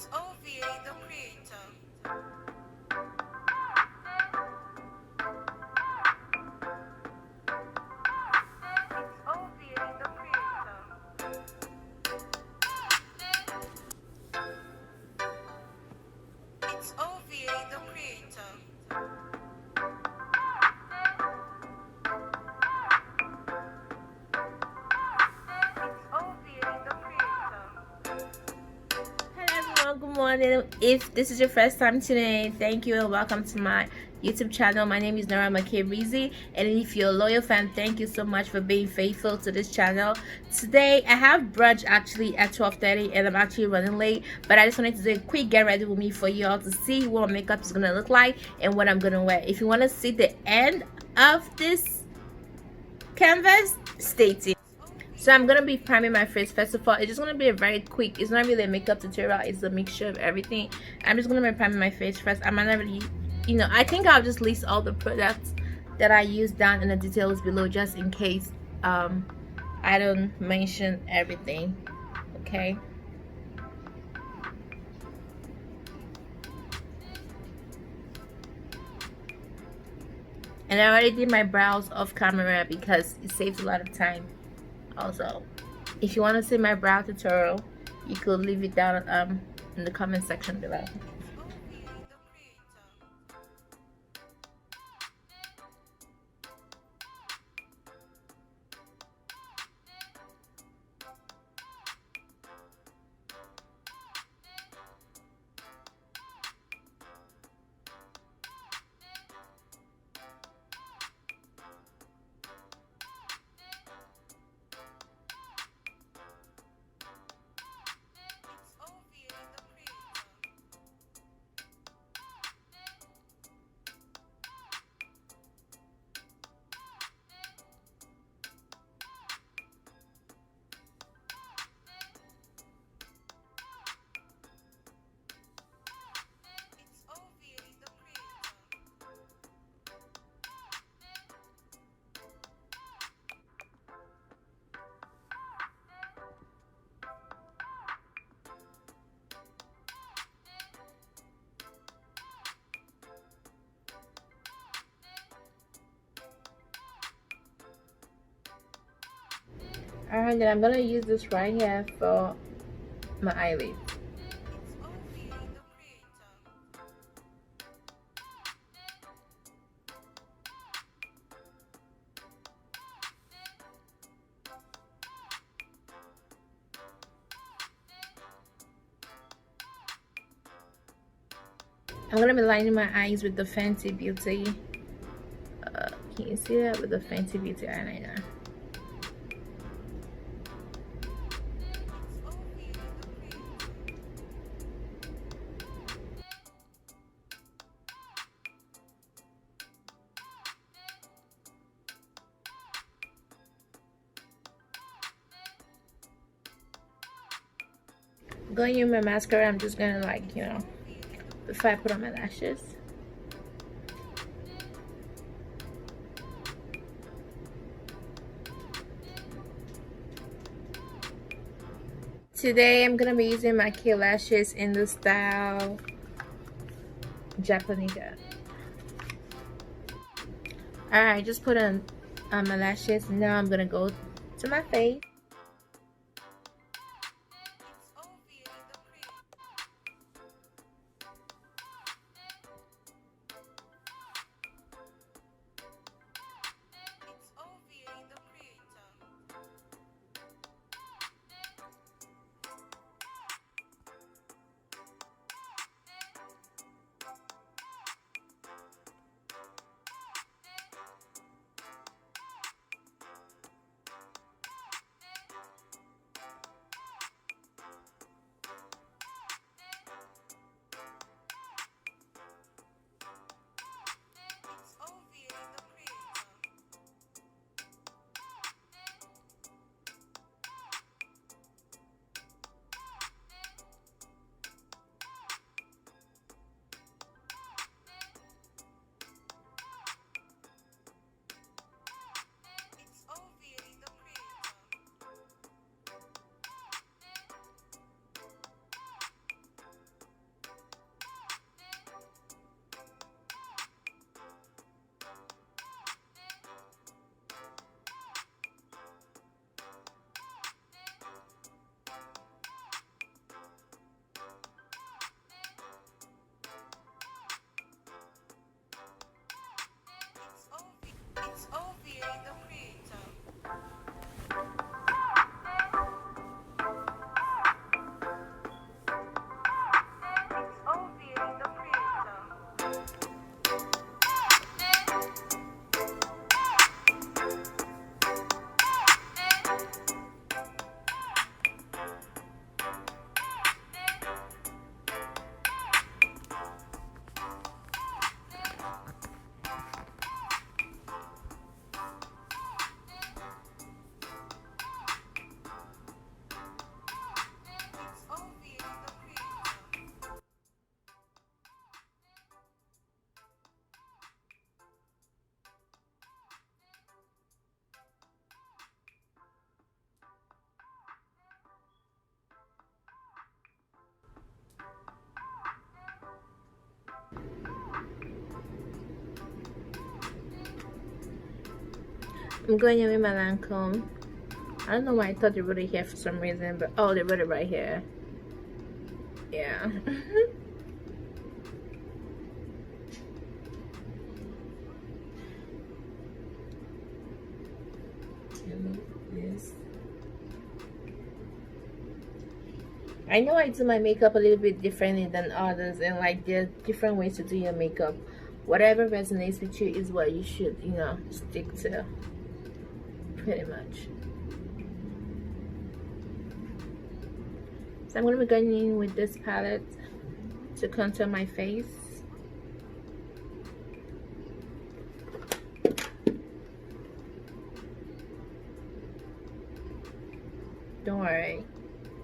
It's OVA the creator. It's OVA the creator. It's OVA the creator. Good morning. If this is your first time today, thank you and welcome to my YouTube channel. My name is Mckay Rizzy, and if you're a loyal fan, thank you so much for being faithful to this channel. Today I have brunch actually at 12:30 and I'm actually running late, but I just wanted to do a quick get ready with me for y'all to see what makeup is gonna look like and what I'm gonna wear. If you want to see the end of this canvas, stay tuned. So I'm gonna be priming my face. First of all, it's just gonna be a very quick, it's not really a makeup tutorial, it's a mixture of everything. I'm just gonna be priming my face first. I might not really, I think I'll just list all the products that I use down in the details below, just in case I don't mention everything. Okay, and I already did my brows off camera because it saves a lot of time. Also, if you want to see my brow tutorial, you could leave it down in the comment section below. Alright, then I'm gonna use this right here for my eyelids. I'm gonna be lining my eyes with the Fenty Beauty. Can you see that? With the Fenty Beauty eyeliner. Going in my mascara, I'm just gonna before I put on my lashes. Today I'm gonna be using my Mckay lashes in the style Japanese. Alright, just put on my lashes. Now I'm gonna go to my face. I'm going in with my Lancome. I don't know why I thought they wrote it here for some reason, but oh, they wrote it right here. Yeah. Yes. I know I do my makeup a little bit differently than others, and like there are different ways to do your makeup. Whatever resonates with you is what you should, you know, stick to. Pretty much. So I'm going to be going in with this palette to contour my face. Don't worry,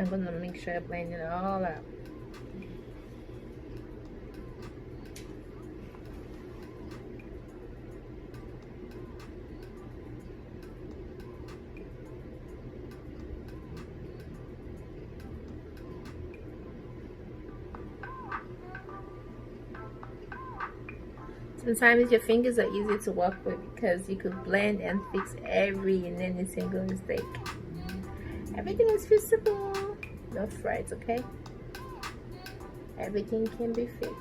I'm going to make sure I blend it all out. Sometimes your fingers are easy to work with because you could blend and fix every and any single mistake. Everything is fixable. No frights, okay? Everything can be fixed.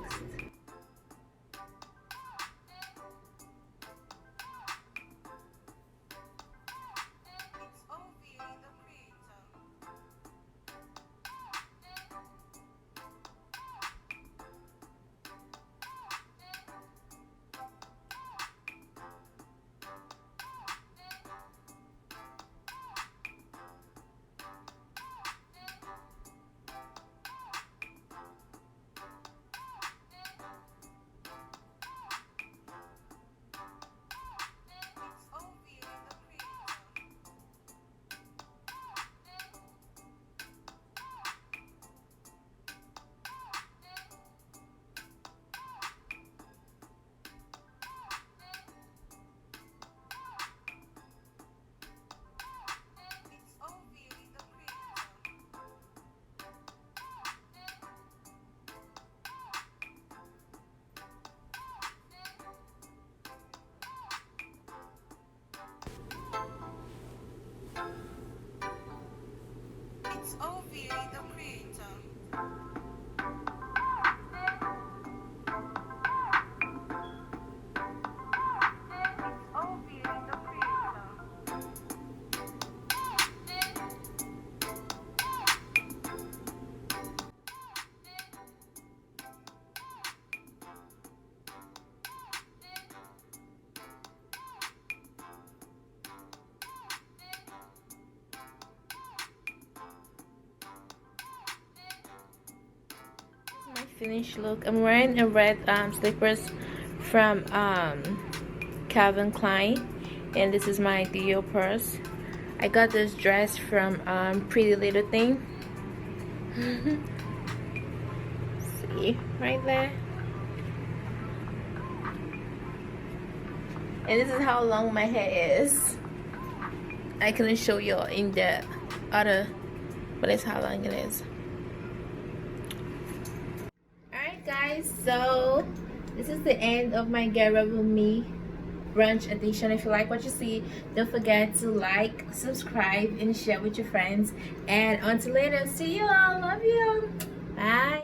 Finished look. I'm wearing a red slippers from Calvin Klein, and this is my Dior purse. I got this dress from Pretty Little Thing. See right there, and this is how long my hair is. I couldn't show you in the other, but it's how long it is. Guys, so this is the end of my Grwm Brunch edition. If you like what you see, don't forget to like, subscribe, and share with your friends. And until later, see you all. Love you. Bye.